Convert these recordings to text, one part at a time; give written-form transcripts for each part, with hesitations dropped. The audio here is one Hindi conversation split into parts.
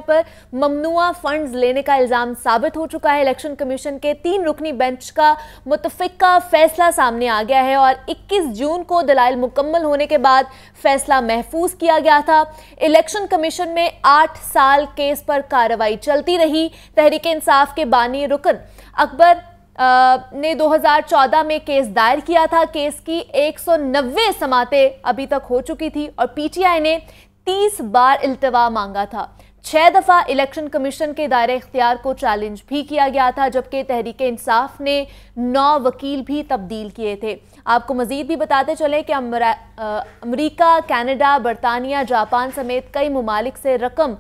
पर ममनुआ फंड्स लेने का इल्जाम साबित हो चुका है। इलेक्शन कमीशन के 3 रुकनी बेंच का मुतफिका फैसला सामने आ गया है और 21 जून को दलाइल मुकम्मल होने के बाद फैसला महफूज किया गया था। इलेक्शन कमीशन में 8 साल केस पर कार्रवाई चलती रही। तहरीक इंसाफ के बानी रुकन अकबर ने 2014 में केस दायर किया था। केस की 190 समातें अभी तक हो चुकी थी और पीटीआई ने 30 बार इल्तवा मांगा था। 6 दफा इलेक्शन कमीशन के दायरे इख्तियार को चैलेंज भी किया गया था, जबकि तहरीक इंसाफ ने 9 वकील भी तब्दील किए थे। आपको मजीद भी बताते चले कि अमेरिका, कनाडा, बरतानिया, जापान समेत कई ममालिक से रकम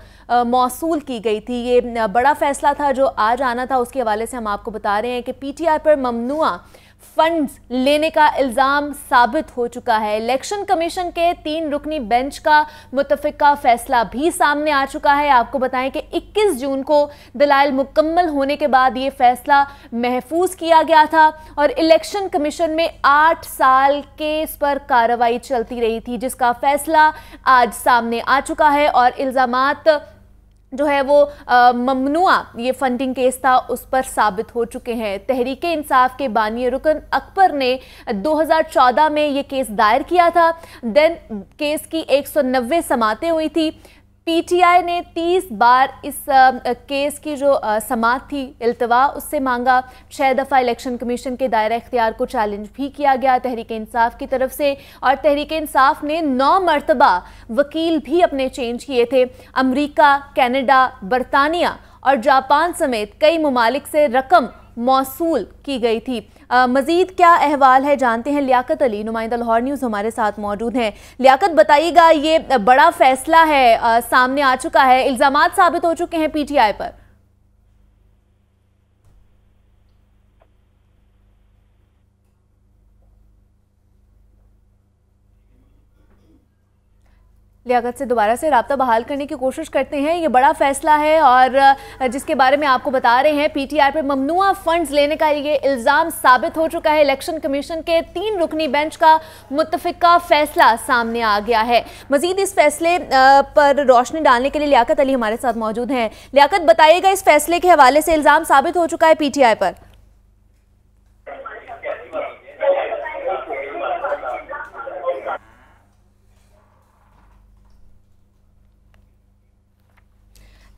मौसूल की गई थी। ये बड़ा फैसला था जो आज आना था। उसके हवाले से हम आपको बता रहे हैं कि पीटीआई पर ममनुआ फंड्स लेने का इल्जाम साबित हो चुका है। इलेक्शन कमीशन के 3 रुकनी बेंच का मुतफिका फैसला भी सामने आ चुका है। आपको बताएं कि 21 जून को दलाइल मुकम्मल होने के बाद ये फैसला महफूज किया गया था और इलेक्शन कमीशन में 8 साल केस पर कार्रवाई चलती रही थी, जिसका फैसला आज सामने आ चुका है और इल्जामात जो है वो ममनुआ ये फंडिंग केस था उस पर साबित हो चुके हैं। तहरीक इंसाफ के बानी रुकन अकबर ने 2014 में ये केस दायर किया था। देन केस की 190 समातें हुई थी। पीटीआई ने 30 बार इस केस की जो समात थी इल्तवा उससे मांगा। 6 दफ़ा इलेक्शन कमीशन के दायरा इख्तियार को चैलेंज भी किया गया तहरीक इंसाफ की तरफ से और तहरीक इंसाफ ने 9 मरतबा वकील भी अपने चेंज किए थे। अमेरिका, कनाडा, बरतानिया और जापान समेत कई ममालिक से रकम मौसूल की गई थी। मजीद क्या अहवाल है जानते हैं। लियाकत अली, नुमाइंदा लाहौर न्यूज़, हमारे साथ मौजूद हैं। लियाकत, बताइएगा, ये बड़ा फैसला है, सामने आ चुका है, इल्जामात साबित हो चुके हैं पीटीआई पर। लियाकत से दोबारा से राब्ता बहाल करने की कोशिश करते हैं। ये बड़ा फैसला है और जिसके बारे में आपको बता रहे हैं, पीटीआई पर ममनुआ फंड्स लेने का ये इल्ज़ाम साबित हो चुका है। इलेक्शन कमीशन के 3 रुकनी बेंच का मुतफिका फैसला सामने आ गया है। मजीद इस फैसले पर रोशनी डालने के लिए लियाकत अली हमारे साथ मौजूद हैं। लियाकत, बताइएगा, इस फैसले के हवाले से इल्ज़ाम साबित हो चुका है पीटीआई पर।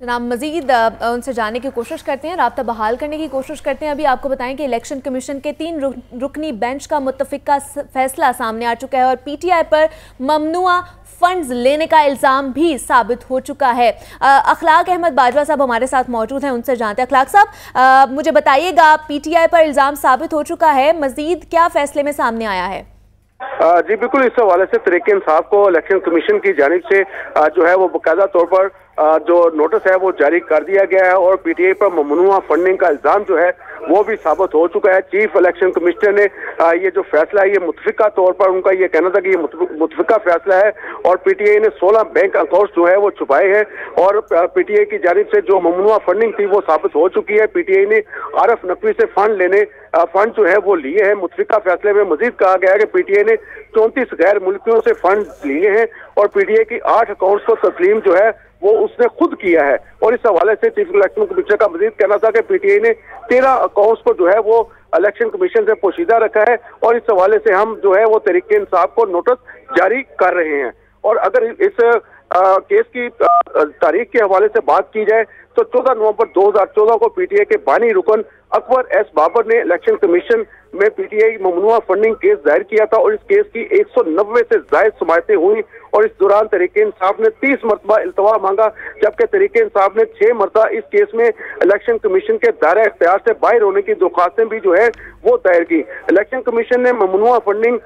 जनाब, मजीद उनसे जानने की कोशिश करते हैं, राब्ता बहाल करने की कोशिश करते हैं। अभी आपको बताएं कि इलेक्शन कमीशन के 3 रुकनी बेंच का मुतफिका फैसला सामने आ चुका है और पीटीआई पर ममनुआ फंड्स लेने का इल्ज़ाम भी साबित हो चुका है। अखलाक अहमद बाजवा साहब हमारे साथ मौजूद हैं, उनसे जानते हैं। अखलाक साहब, मुझे बताइएगा, पीटीआई पर इल्ज़ाम साबित हो चुका है, मजीद क्या फैसले में सामने आया है? जी बिल्कुल, इस हवाले से तहरीक इंसाफ को इलेक्शन कमीशन की जानिब से जो है वो बाकायदा तौर पर जो नोटिस है वो जारी कर दिया गया है और पीटीआई पर ममनुआ फंडिंग का इल्जाम जो है वो भी साबित हो चुका है। चीफ इलेक्शन कमिश्नर ने ये जो फैसला है ये मुतफिका तौर पर उनका ये कहना था कि ये मुतफिका फैसला है और पीटीआई ने 16 बैंक अकाउंट जो है वो छुपाए हैं और पीटीआई की जानिब से जो ममनुआ फंडिंग थी वो साबित हो चुकी है। पीटीआई ने आरफ नकवी से फंड जो है वो लिए हैं। मुतफिका फैसले में मजीद कहा गया है कि पीटीआई ने 34 गैर मुल्कियों से फंड लिए हैं और पीटीआई की 8 अकाउंट्स को तस्लीम जो है वो उसने खुद किया है। और इस हवाले से चीफ इलेक्शन कमिश्नर का मजीद कहना था कि पीटीआई ने 13 अकाउंट्स को जो है वो इलेक्शन कमीशन से पोशीदा रखा है और इस हवाले से हम जो है वो तहरीक इंसाफ को नोटिस जारी कर रहे हैं। और अगर इस केस की तारीख के हवाले से बात की जाए तो 14 नवंबर 2014 को पीटीआई के बानी रुकन अकबर एस बाबर ने इलेक्शन कमीशन में पीटीआई ममनुआ फंडिंग केस दायर किया था और इस केस की 190 से ज्यादा समातें हुई और इस दौरान तहरीक इंसाफ ने 30 मरतबा इल्तवा मांगा, जबकि तहरीक इंसाफ ने 6 मरतबा इस केस में इलेक्शन कमीशन के दायरा इख्तियार से बाहर होने की दरख्वास्तें भी जो है वो दायर की। इलेक्शन कमीशन ने ममनुआ फंडिंग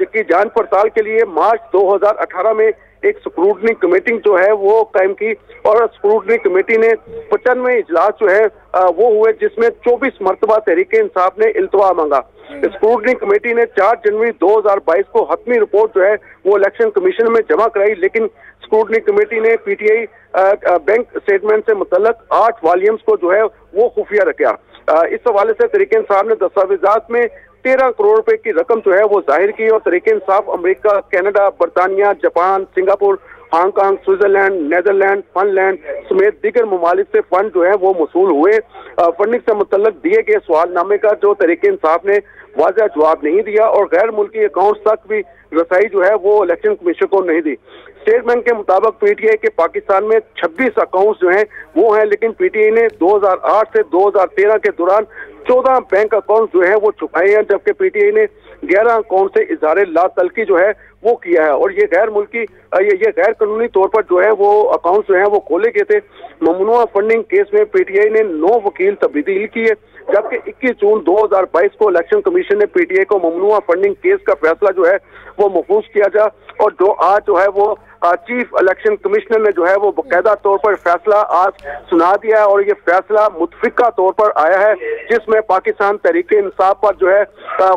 की जांच पड़ताल के लिए मार्च 2018 में एक स्क्रूटनी कमेटी जो है वो कायम की और स्क्रूटनी कमेटी ने 95 इजलास जो है वो हुए, जिसमें 24 मरतबा तहरीक इंसाफ ने इल्तवा मांगा। स्क्रूटनी कमेटी ने 4 जनवरी 2022 को हतमी रिपोर्ट जो है वो इलेक्शन कमीशन में जमा कराई, लेकिन स्क्रूटनी कमेटी ने पीटीआई बैंक स्टेटमेंट से मुतल्लक 8 वॉल्यूम्स को जो है वो खुफिया रखा। इस हवाले से तहरीक इंसाफ ने दस्तावेजात में 13 करोड़ रुपए की रकम जो है वो जाहिर की और तहरीक इंसाफ अमेरिका, कनाडा, बरतानिया, Japan, Singapore Hong Kong, Switzerland, Netherland, Finland समेत दीगर ममालिक से फंड जो है वो मसूल हुए। फंडिंग से मुतल्लक दिए गए सवालनामे का जो तहरीक इंसाफ ने वाज़ह जवाब नहीं दिया और गैर मुल्की अकाउंट तक भी रसाई जो है वो इलेक्शन कमीशन को नहीं दी। स्टेट बैंक के मुताबिक पीटीआई के पाकिस्तान में 26 अकाउंट्स जो हैं वो हैं, लेकिन पीटीआई ने 2008 से 2013 के दौरान 14 बैंक अकाउंट जो है वो छुपाए हैं, जबकि पीटीआई ने 11 अकाउंट से इजहार लातल्की जो है वो किया है। और ये गैर मुल्की ये गैर कानूनी तौर पर जो है वो अकाउंट जो है वो खोले गए थे। ममनुआ फंडिंग केस में पीटीआई ने 9 वकील तब्दील की है, जबकि 21 जून 2022 को इलेक्शन कमीशन ने पीटीआई को ममनुआ फंडिंग केस का फैसला जो है वो महफूज किया जा और जो आज जो है वो चीफ इलेक्शन कमिश्नर ने जो है वो बाकायदा तौर पर फैसला आज सुना दिया है और ये फैसला मुतफिका तौर पर आया है, जिसमें पाकिस्तान तहरीक इंसाफ पर जो है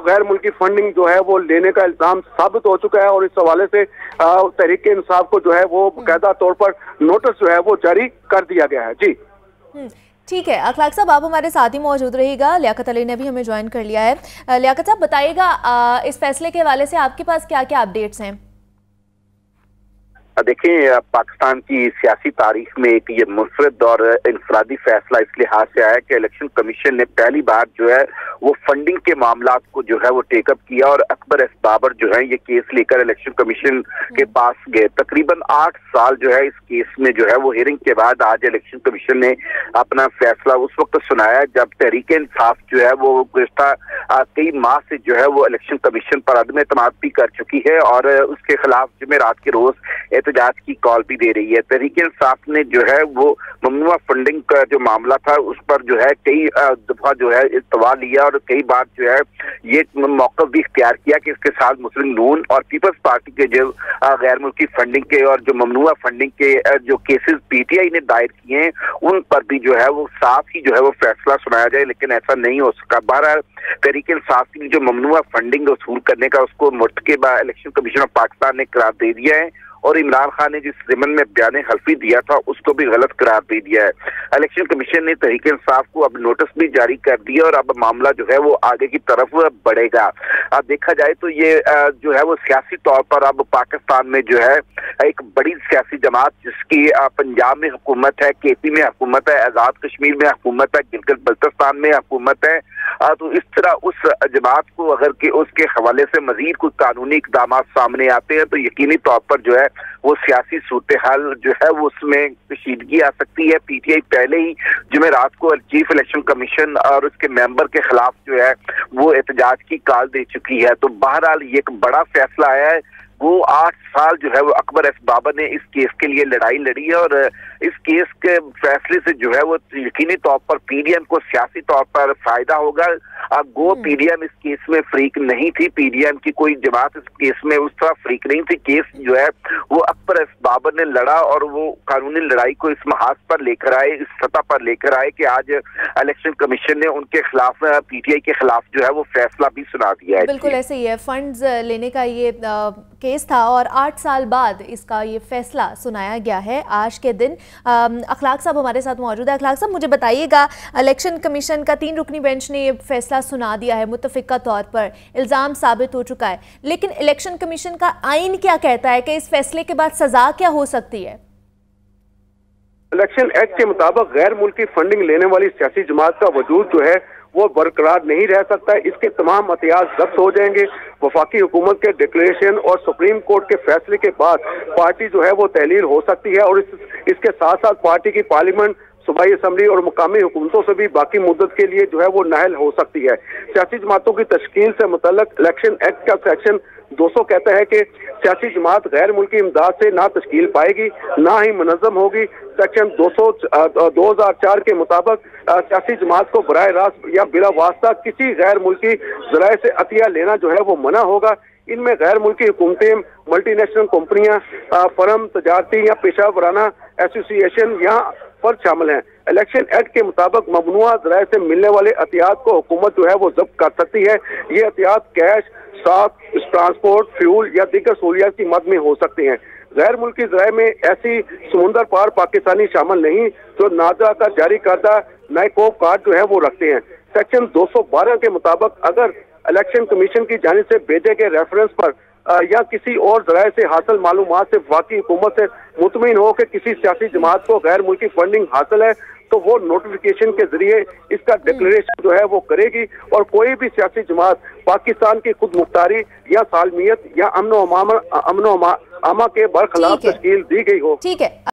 गैर मुल्की फंडिंग जो है वो लेने का इल्जाम साबित हो चुका है और इस हवाले से तहरीक इंसाफ को जो है वो बाकायदा तौर पर नोटिस जो है वो जारी कर दिया गया है। जी ठीक है, अखलाक साहब आप हमारे साथ ही मौजूद रहिएगा। लियाकत अली ने भी हमें ज्वाइन कर लिया है। लियाकत साहब बताइएगा इस फैसले के हवाले से आपके पास क्या क्या अपडेट्स हैं? देखिए, पाकिस्तान की सियासी तारीख में एक ये मुफरद और इंफरादी फैसला इस लिहाज से आया कि इलेक्शन कमीशन ने पहली बार जो है वो फंडिंग के मामला को जो है वो टेकअप किया और अकबर एस बाबर जो है ये केस लेकर इलेक्शन कमीशन के पास गए। तकरीबन 8 साल जो है इस केस में जो है वो हियरिंग के बाद आज इलेक्शन कमीशन ने अपना फैसला उस वक्त सुनाया जब तहरीक इंसाफ जो है वो गुज़िश्ता कई माह से जो है वो इलेक्शन कमीशन पर अदम एतमाद भी कर चुकी है और उसके खिलाफ जुमेरात के रोज एहतजाज की कॉल भी दे रही है। तहरीक इंसाफ ने जो है वो ममनुआ फंडिंग का जो मामला था उस पर जो है कई दफा जो है इस्तवा लिया और कई बार जो है ये मौका भी इख्तियार किया कि इसके साथ मुस्लिम नून और पीपल्स पार्टी के जो गैर मुल्की फंडिंग के और जो ममनुआ फंडिंग के जो केसेस पीटीआई ने दायर किए हैं उन पर भी जो है वो साफ ही जो है वो फैसला सुनाया जाए, लेकिन ऐसा नहीं हो सका। बहरहाल तहरीक इंसाफ की जो ममनुआ फंडिंग वसूल करने का उसको मुर्तकिबा इलेक्शन कमीशन ऑफ पाकिस्तान ने करार दे दिया है और इमरान खान ने जिस ज़िमन में बयान हल्फी दिया था उसको भी गलत करार दे दिया है। इलेक्शन कमीशन ने तहरीक इंसाफ को अब नोटिस भी जारी कर दिया और अब मामला जो है वो आगे की तरफ बढ़ेगा। अब देखा जाए तो ये जो है वो सियासी तौर पर अब पाकिस्तान में जो है एक बड़ी सियासी जमात जिसकी पंजाब में हुकूमत है, केपी में हुकूमत है, आज़ाद कश्मीर में हुकूमत है, गिलगित बल्तिस्तान में हुकूमत है, तो इस तरह उस जमात को अगर कि उसके हवाले से मजीद कुछ कानूनी इकदाम सामने आते हैं तो यकीनी तौर पर जो है वो सियासी सूरत हाल जो है वो उसमें कशीदगी आ सकती है। पीटीआई पहले ही जुमेरात को चीफ इलेक्शन कमीशन और उसके मेंबर के खिलाफ जो है वो एहतजाज की कॉल दे चुकी है। तो बहरहाल ये एक बड़ा फैसला आया है। वो 8 साल जो है वो अकबर एस बाबर ने इस केस के लिए लड़ाई लड़ी है और इस केस के फैसले से जो है वो यकीनी तौर पर पीडीएम को सियासी तौर पर फायदा होगा। अब गो पीडीएम इस केस में फ्रीक नहीं थी, पीडीएम की कोई जमात इस केस में उस तरह फ्रीक नहीं थी। केस जो है वो अकबर एस बाबर ने लड़ा और वो कानूनी लड़ाई को इस महाज पर लेकर आए, इस सतह पर लेकर आए कि आज इलेक्शन कमीशन ने उनके खिलाफ पीटीआई के खिलाफ जो है वो फैसला भी सुना दिया है। बिल्कुल ऐसे ही है, फंड्स लेने का ये केस था और 8 साल बाद इसका ये फैसला सुनाया गया है आज के दिन। अखलाक साहब हमारे साथ मौजूद है। अखलाक साहब मुझे बताइएगा, इलेक्शन कमीशन का 3 रुकनी बेंच ने ये फैसला सुना दिया है, मुत्तफिका तौर पर इल्ज़ाम साबित हो चुका है, लेकिन इलेक्शन कमीशन का आइन क्या कहता है कि इस फैसले के बाद सजा क्या हो सकती है? इलेक्शन एक्ट के मुताबिक गैर मुल्की फंडिंग लेने वाली सियासी जमात का वजूद जो है वो बरकरार नहीं रह सकता है। इसके तमाम अतियात जब्त हो जाएंगे। वफाकी हुकूमत के डिक्लेरेशन और सुप्रीम कोर्ट के फैसले के बाद पार्टी जो है वो तहलील हो सकती है और इसके साथ साथ पार्टी की पार्लियामेंट, सूबाई असम्बली और मुकामी हुकूमतों से भी बाकी मुद्दत के लिए जो है वो नाहल हो सकती है। सियासी जमातों की तश्कील से मुतल्लक इलेक्शन एक्ट का सेक्शन 200 कहता है कि सियासी जमात गैर मुल्की इमदाद से ना तश्कील पाएगी ना ही मुनज़्ज़म होगी। सेक्शन 2004 के मुताबिक सियासी जमात को बराह रास्त या बिला वास्ता किसी गैर मुल्की ज़राए से अतिया लेना जो है वो मना होगा। इनमें गैर मुल्की हुकूमतें, मल्टीनेशनल कंपनियां, फर्म, तजारती या पेशा वराना एसोसिएशन यहाँ पर शामिल हैं। इलेक्शन एक्ट के मुताबिक ममनुआ ज़राए से मिलने वाले अतियात को हुकूमत जो है वो जब्त कर सकती है। ये अतियात कैश, स्टॉक, ट्रांसपोर्ट, फ्यूल या दीगर सहूलियात की मद में हो सकते हैं। गैर मुल्की ज़राए में ऐसी समुंदर पार पाकिस्तानी शामिल नहीं जो नाजरा का जारी करदा नाइकोब कार्ड जो है वो रखते हैं। सेक्शन 212 के मुताबिक अगर इलेक्शन कमीशन की जानिब से भेजे गए रेफरेंस पर या किसी और जराए से हासिल मालूमात से वफाकी हुकूमत से मुतमिन हो कि किसी सियासी जमात को गैर मुल्की फंडिंग हासिल है, तो वो नोटिफिकेशन के जरिए इसका डिक्लेरेशन जो है वो करेगी। और कोई भी सियासी जमात पाकिस्तान की खुद मुख्तारी या सालमियत या अमनो अमा के बरखिलाफ तश्कील दी गई हो। ठीक है।